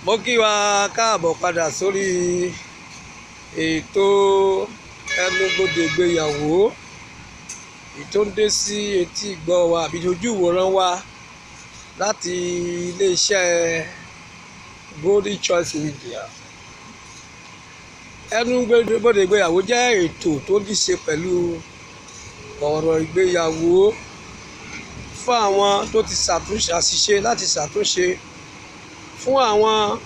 Mo kí wa káàbọ̀ padà sórí ètò ẹnubodè ìgbéyàwó tó ń dé sí etí ìgbọ́ wa àbí ojú ìwòran wa láti iléeṣẹ́ Golden Choice Media. Ẹnubodè ìgbéyàwó jẹ́ ètò tó ní ṣe pẹ̀lú ọ̀rọ̀ ìgbéyàwó fún àwọn tó ti ṣàṣìṣe láti ṣàtúnṣe, fún àwọn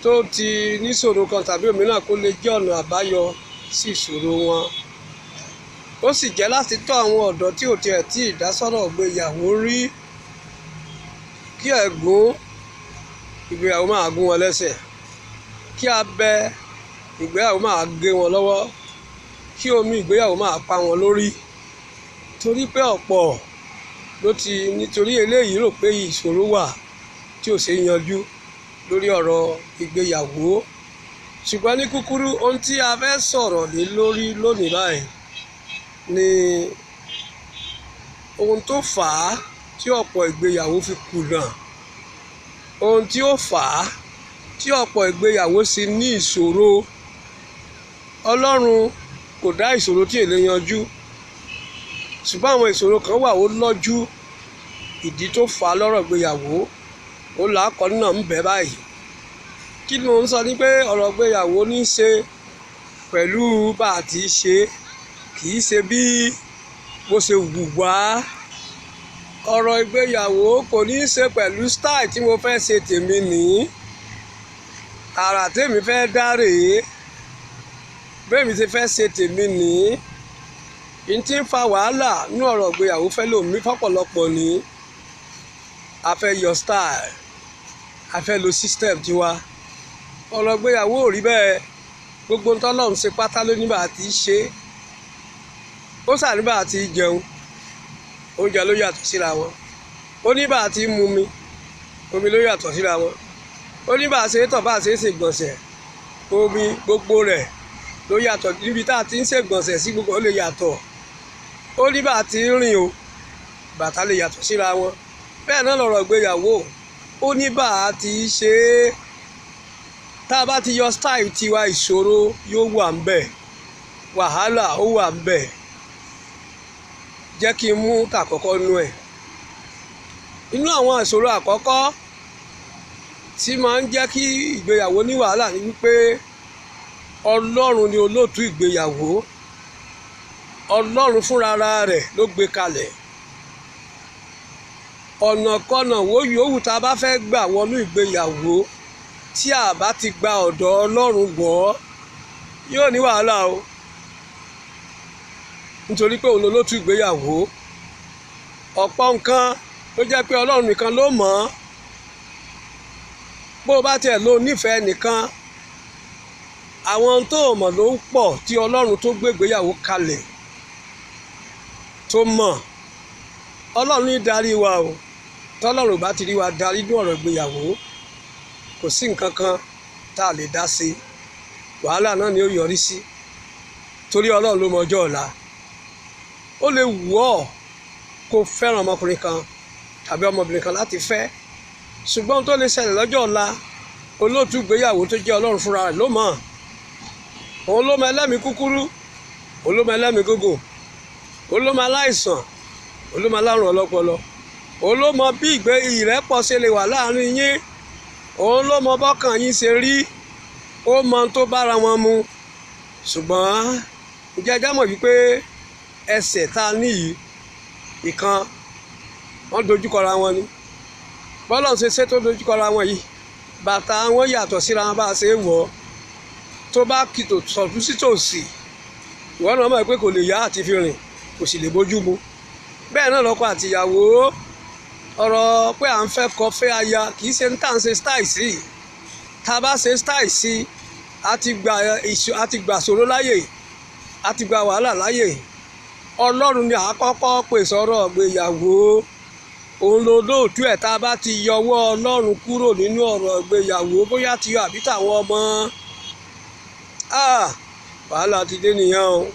tó ti níṣòro kan tàbí òmíràn kó lè jẹ́ ọ̀nà àbáyọ sí ìṣòro wọn. Ó sì jẹ́ láti tọ́ àwọn ọ̀dọ́ tí ò tiẹ̀ tí ìdásọ́rọ̀ ìgbéyàwó rí kí ẹ̀gún ìgbéyàwó máa gún wọn lẹ́sẹ̀, kí abẹ ìgbéyàwó máa gé wọn lọ́wọ́, kí omi ìgbéyàwó máa pa wọn lórí. Torí pé ọ̀pọ̀ ló ti nítorí eléyìí rò pé ìṣòro wà tí ò ṣe yanjú lórí ọ̀rọ̀ ìgbéyàwó. Ṣùgbọ́n ní kúkúrú, ohun tí a fẹ́ sọ̀rọ̀ lé lórí lónìí báyìí ni ohun tó fà á tí ọ̀pọ̀ ìgbéyàwó fi kùnà, ohun tí ó fà á tí ọ̀pọ̀ ìgbéyàwó sì ní ìṣòro. Ọlọ́run kò dá ìṣòro tí èlé yanjú, ṣùgbọ́n àwọn ìṣòro kan wà ó lọ́jú. Ìdí tó fà á lọ́rọ̀ ìgbéyàwó ó làákọ́ náà ń bẹ báyìí. Kí ni mo ń sọ ni pé ọ̀rọ̀ ìgbéyàwó ní í ṣe pẹ̀lú bá a ti ṣe, kì í ṣe bí bó ṣe wù wá. Ọ̀rọ̀ ìgbéyàwó kò ní í ṣe pẹ̀lú style tí mo fẹ́ ṣe tèmi nìyí, àrà tèmi fẹ́ dá rèé, bẹ́ẹ̀ mi ti fẹ́ ṣe tèmi nìyí. N tí ń fa wàhálà ní ọ̀rọ̀ ìgbéyàwó fẹ́ lòmí fọ́pọ̀lọpọ̀ ní a fẹ́ yọ style, a fẹ́ lo system tiwa. Ọ̀rọ̀ ìgbéyàwó ò rí bẹ́ẹ̀. Gbogbo ń tọ́lọ́run ṣe pátá ló ní bá a ti ṣe. Ó sà ní bá a ti jẹun, oúnjẹ ló yàtọ̀ síra wọn. Ó ní bá a ti mu omi ló yàtọ̀ síra wọn. Ó ní bá a ṣe tọ̀, bá a ṣe ṣègbọ̀nsẹ̀, omi gbogbo rẹ̀ ló yàtọ̀. Níbi tá a ti ń ṣègbọ̀nsẹ̀ sí gbogbo ó lè yàtọ̀. Ó ní bá a ti ń rìn o, bàtà lè yàtọ̀ síra wọn. Bẹ́ẹ̀ náà lọ̀rọ̀ ìgbéyàwó, ó ní bá a ti ṣe é. Tá a bá ti yọ style tiwa, ìṣòro yóò wà ń bẹ̀, wàhálà ó wà ń bẹ̀. Jẹ́ kí n mú tàkọ́kọ́ nú ẹ̀. Inú àwọn ìṣòro àkọ́kọ́ tí máa ń jẹ́ kí ìgbéyàwó ní wàhálà ni wípé Ọlọ́run ni olóòtú ìgbéyàwó. Ọlọ́run fúnra rẹ̀ ló gbé kalẹ̀. Ọ̀nàkọ́nà wo yòówù tá a bá fẹ́ gbà wọnú ìgbéyàwó, tí a bá ti gba ọ̀dọ̀ Ọlọ́run gbọ́, yóò ní wàhálà o. Nítorí pé òun ló lóòtú ìgbéyàwó. Ọ̀pọ̀ nǹkan ló jẹ́ pé Ọlọ́run nìkan ló mọ̀ ọ́. Bó o bá tiẹ̀ lo nífẹ̀ẹ́ nìkan, àwọn tó mọ̀ ló ń pọ̀ tí Ọlọ́run tó gbé ìgbéyàwó kalẹ̀ tó mọ̀. Ọlọ́run ní darí wa o. Tọ́lọ́run bá ti rí wa darí ní ọ̀rọ̀ ìgbéyàwó, kò sí nǹkan kan tá a lè dá sí. Wàhálà náà ni ó yọrí sí. Torí Ọlọ́run ló mọ ọjọ́ ọ̀la. Ó lè wù ọ́ kó fẹ́ràn ọmọkùnrin kan tàbí ọmọbìnrin kan láti fẹ́, ṣùgbọ́n tó lè ṣẹlẹ̀ lọ́jọ́ ọ̀la, olóòtú ìgbéyàwó tó jẹ́ Ọlọ́run fúnra rẹ̀ ló mọ̀. Òun ló mọ ẹlẹ́mìí kúkúrú, òun ló mọ ẹlẹ́mìí gígùn, òun ló mọ aláìsàn, òun ló mọ alárùn ọlọ́pọlọ, òun ló mọ bí ìrẹ́pọ̀ ṣe lè wà láàrin yín, òun ló mọ bọ́kàn yín ṣe rí, ó mọ tó bára wọn mu. Ṣùgbọ́n ǹjẹ́ ẹ já mọ̀ wípé ẹsẹ̀ tá a ní yìí, ìkan wọ́n dojúkọra wọn ni. Bọ́lá ń ṣe tó dojúkọra wọn yìí, bàtà wọn yàtọ̀ síra wọn bá a ṣe wọ̀ ọ́. Tó bá kìtò sọ̀tún sí tòsì, ìwọ náà mọ̀ pé kò lè yá àti fi rìn, kò sì lè bójú mu. Bẹ́ẹ̀ náà lọ́kọ àtìyàwó, ọ̀rọ̀ pé à ń fẹ́ kọ fẹ́ aya kì í ṣe ń tà ń ṣe style sí. Tá a bá ṣe style sí, a ti gbà ṣòro láyè, a ti gba wàhálà láyè. Ọlọ́run ni àkọ́kọ́ pèsè ọ̀rọ̀ ìgbéyàwó. Òun ló lóòtú ẹ̀. Tá a bá ti yọwọ́ Ọlọ́run kúrò nínú ọ̀rọ̀ ìgbéyàwó, bóyá ti yọ àbí tàwọn ọmọ, wàhálà ti dé nìyẹn o.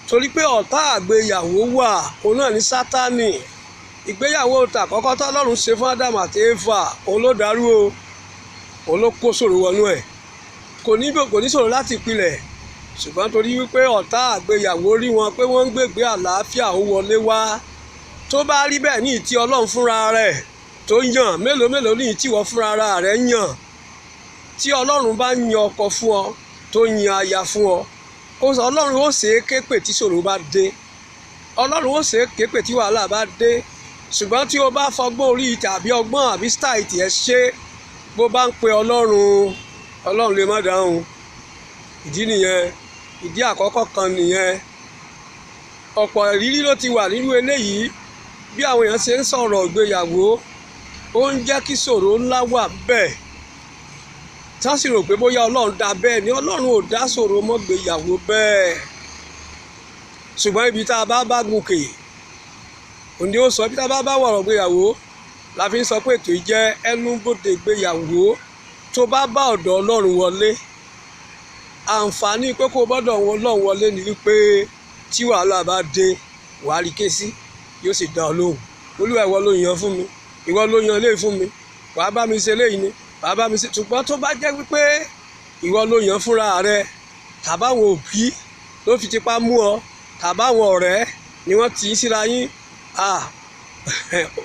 Torí pé ọ̀tá àgbéyàwó wà, òun náà ní Sátánì. ìgbéyàwó tàkọ́kọ́ tọ́lọ́run ṣe fún Ádámù àti Éfà òun ló dàrú o. òun ló kó ṣòro wọnú ẹ̀. Kò ní ṣòro láti pilẹ̀, ṣùgbọ́n torí wípé ọ̀tá àgbéyàwó rí wọn pé wọ́n ń gbègbé àlàáfíà ó wọlé wá. Tó bá rí bẹ́ẹ̀ ní ìtí Ọlọ́run fúnra rẹ̀ tó yàn, mélòó ní ìtí wọ́n fúnra rẹ̀ yàn. Tí Ọlọ́run bá yan ọkọ fún ọ tó yan aya fún ọ, Ọlọ́run ó ṣe é képè tí ṣòro bá dé, Ọlọ́run ó ṣe é képè tí wàhálà bá dé. Ṣùgbọ́n tí o bá fọgbọ́n orí tàbí ọgbọ́n àbí style tiẹ̀ ṣe, bó bá ń pe Ọlọ́run lè má dáhùn. Ìdí nìyẹn, ìdí àkọ́kọ́ kan nìyẹn. Ọ̀pọ̀ ìrírí ló ti wà nínú eléyìí. Bí àwọn èèyàn ṣe ń sọ̀rọ̀ ìgbéyàwó, ó ń jẹ́ kí ṣòro ńlá wà bẹ́ẹ̀. Tá sì rò pé bóyá Ọlọ́run dá bẹ́ẹ̀ ni, Ọlọ́run ò dá ṣòro mọ́ ìgbéyàwó bẹ́ẹ̀. Ṣùgbọ́n ibi tá a bá gùnkè, òní ó sọ, ibi tá a bá wọ̀rọ̀ ìgbéyàwó la fi ń sọ pé ètò yìí jẹ́ ẹnubodè ìgbéyàwó. Tó bá ọ̀dọ̀ Ọlọ́run wọlé, àǹfààní pé kó bọ́dọ̀ Ọlọ́run wọlé ni wípé tí wàhálà bá dé, wàá rí ké sí, yóò sì dá ọ lóhùn. Olúwa, ìwọ ló yan fún mi, ìwọ ló yan eléyìí fún mi, wàá bá mi ṣe eléyìí ni, wàá bá mi ṣe. Ṣùgbọ́n tó bá jẹ́ wípé ìwọ ló yan fúnra rẹ, tàbáwọn òbí ló fi tipá mú ọ, tàbáwọn ọ̀rẹ́ ni wọ́n tì í síra yín,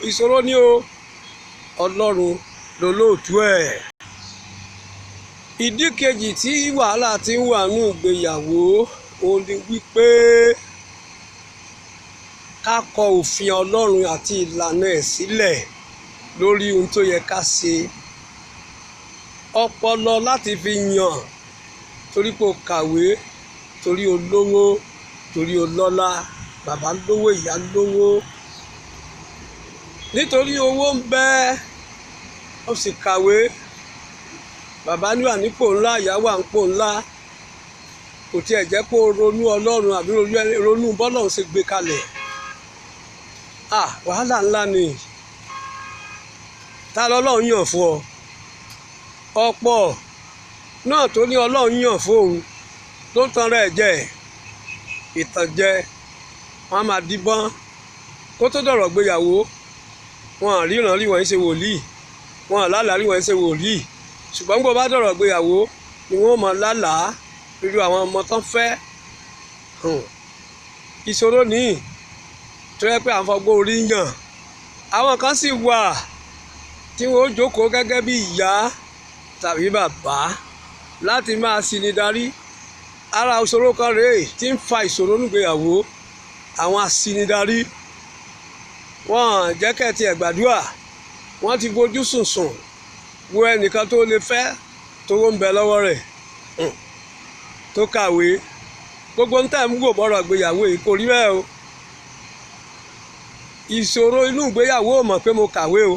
ìṣòro ni o. Ọlọ́run lolóòtú ẹ̀. Ìdí kejì tí wàhálà ti ń wà nínú ìgbéyàwó, òun ni wípé ká kọ òfin Ọlọ́run àti ìlànà ẹ̀ sílẹ̀ lórí ohun tó yẹ ká ṣe. Ọpọlọ láti fi yàn, torí pé o kàwé, torí o lówó, torí o lọ́lá, bàbá lówó, ìyá lówó. Nítorí owó ń bẹ, ó sì kàwé, bàbá ní wà nípò ńlá, ìyá wà nípò ńlá. Kò tiẹ̀ jẹ́ kó ronú Ọlọ́run àbí ronú bọ́lọ́run ṣe gbé kalẹ̀. Wàhálà ńlá ni. Ta lọ́lọ́run yàn fún ọ? Ọ̀pọ̀ náà tó ní Ọlọ́run yàn fóun tó ń tan rẹ̀ jẹ, ìtànjẹ. Wọ́n á máa díbọ́n kó tó dọ̀rọ̀ gbéyàwó. Wọn à ríran rí wọn ṣe wòlíì, wọn à lálàá rí wọn ṣe wòlíì. Ṣùgbọ́n bó bá dọ̀rọ̀ gbéyàwó ni wọ́n mọ̀ lálàá irú àwọn ọmọ tán fẹ́. Ìṣòro nìyí tó yẹ pé à ń fọgbọ́n orí yàn. Àwọn kan sì wà tí wọ́n ó jókòó gẹ́gẹ́ bí ìyá tàbí bàbá láti máa ṣì ní darí. Ara ìṣòro kan rèé tí ń fa ìṣòro nígbéyàwó, àwọn aṣinidarí. Wọ́n jẹ́ kẹ́tì ẹ̀ gbàdúrà, wọ́n ti fojú sùnsùn wo ẹnìkan tó lè fẹ́, tówó ń bẹ lọ́wọ́ rẹ̀, tó kàwé. Gbogbo ń tẹ̀ ń wò bọ́rọ̀ ìgbéyàwó yìí kò rí bẹ́ẹ̀ o. Ìṣòro inú ìgbéyàwó ò mọ̀ pé mo kàwé o.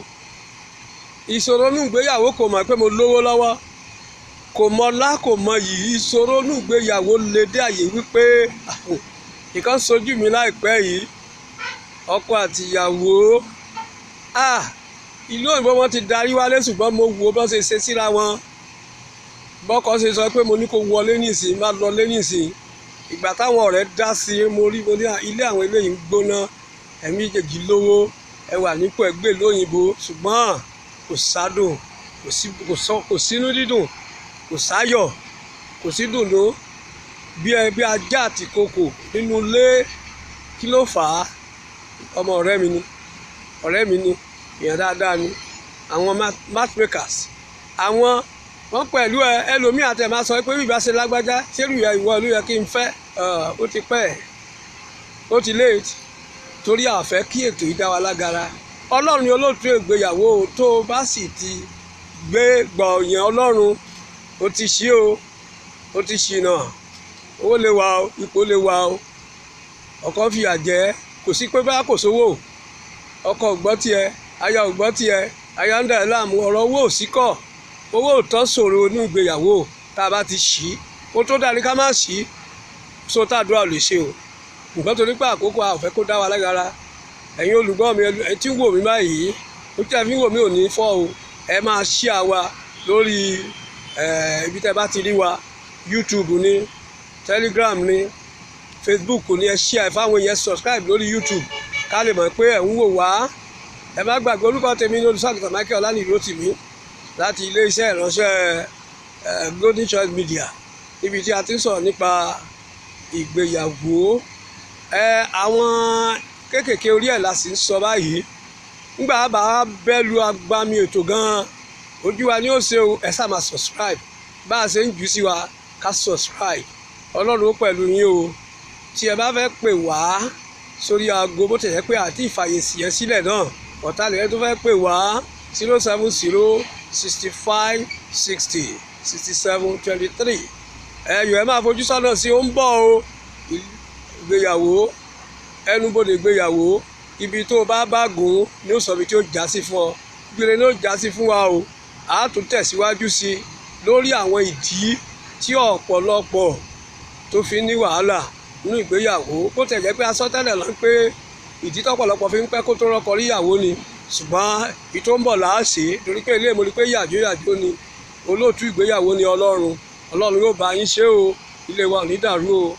Ìṣòro inú ìgbéyàwó kò mọ̀ pé mo lówó lọ́wọ́, kò mọlá kò mọ yìí. Ìṣòro inú ìgbéyàwó lè dé àyè wípé ìkan sojú mi láìpẹ́ yìí, ọkọ àti ìyàwó, ìlú òyìnbó wọn ti darí wálé, ṣùgbọ́n mo wo bọ́n ṣe síra wọn. Bọ́kọ ṣe sọ pé mo ní kó wọlé nísìnyí, má lọlé nísìnyí. Ìgbà táwọn ọ̀rẹ́ dá sí i, mo rí ilé àwọn eléyìí ń gbóná, ẹ̀mí ìjèjì lówó, ẹ wà nípò ẹgbẹ́ lóyìnbó, ṣùgbọ́n kò sádùn, kò sínú dídùn, kò sáyọ̀, kò sí dùnnú. Bí ajá àti kòkò nínú ilé. Kí ló fà á? Ọmọ ọ̀rẹ́ mi ni, èèyàn dáadáa ni. Àwọn matchmakers, wọ́n pẹ̀lú ẹlòmíì àti ẹ̀ máa sọ pé bí ìbá ṣe lágbájá, ṣérù ìwọ ló yẹ kí n fẹ́. Ó ti pẹ́, ó ti late, torí àfẹ́ kí ètò yìí dá wa lágara. Ọlọ́run ni olóòtú ìgbéyàwó. Tó o bá sì ti gbé gbọ̀ọ̀yàn Ọlọ́run, ó ti ṣí o, ó ti ṣìnà. Owó lè wà o, ipò lè wà o. Ọkọ fìyà jẹ, kò sí pé bá kò sówó, ọkọ ò gbọ́ tiẹ̀, aya ò gbọ́ tiẹ̀, aya ń dà ẹ́ láàmú. Ọ̀rọ̀ owó ò sí kọ́, owó ò tán ṣòro inú ìgbéyàwó. Tá a bá ti ṣí, ó tó dáa ní ká má ṣí, so tàdúrà lè ṣe o. Nǹkan torí pé àkókò a ò fẹ́ kó dá wa lágara. Ẹ̀yin olùgbọ́ mi, ẹ tí ń wò mí báyìí, ó tí ẹ fi ń wò mí ò ní fọ́ o. Ẹ máa share wa lórí ibi tẹ́ bá ti rí wa, YouTube ni, Telegram ni, Facebook ni. Ẹ share fáwọn èèyàn, subscribe lórí YouTube ká lè mọ̀ pé ẹ̀ ń wò wá. Ẹ má gbàgbé orúkọ tèmi ní Olùṣọ́-àgùntàn Michael Ọláníyì Rótìmí. láti ilé-iṣẹ́ ìránṣẹ́ Golden Choice Media níbi tí a ti ń sọ̀rọ̀ nípa ìgbéyàwó. Àwọn kéékèèké orí ẹ̀ la sì ń sọ báyìí. Nígbà bá bẹ́ lu agbami ètò gan-an, ojú wa ni ó ṣe o. Ẹ sáà máa subscribe bá a ṣe ń jù sí wa ká subscribe. Ọlọ́run ó pẹ̀lú yín o. Tí ẹ bá fẹ́ pè wá sórí aago bó tẹ̀yẹ́ pé àti ìfàyèsí ẹ sílẹ̀ náà ọ̀tàlẹ̀ tó fẹ́ pè wá 070 65 60 67 23. Ẹ máa fojú sọ́nà sí ó ń bọ̀ o. Ìgbéyàwó ẹnubodè ìgbéyàwó ibi tó bá gùn ni ó sọ ibi tí ó já sí fún ọ. Gbére ni ó já sí fún wa o. A tún tẹ̀síwájú sí lórí àwọn ìdí tí ọ̀pọ̀lọpọ̀ tó fi ní wàhálà nínú ìgbéyàwó. Bó tẹ̀ jẹ́ pé asọ́tẹ́lẹ̀ ló ń pé ìdí tọ́pọ̀lọpọ̀ fi ń pẹ́ kó tó rọ́kọ ríyàwó ni, ṣùgbọ́n ìyí tó ń bọ̀ láàṣẹ torí pé ilé mo rí pé yàjó ni olóòtú ìgbéyàwó ni Ọlọ́run yóò bá yín ṣe o. Ilé wa ò ní dàrú o.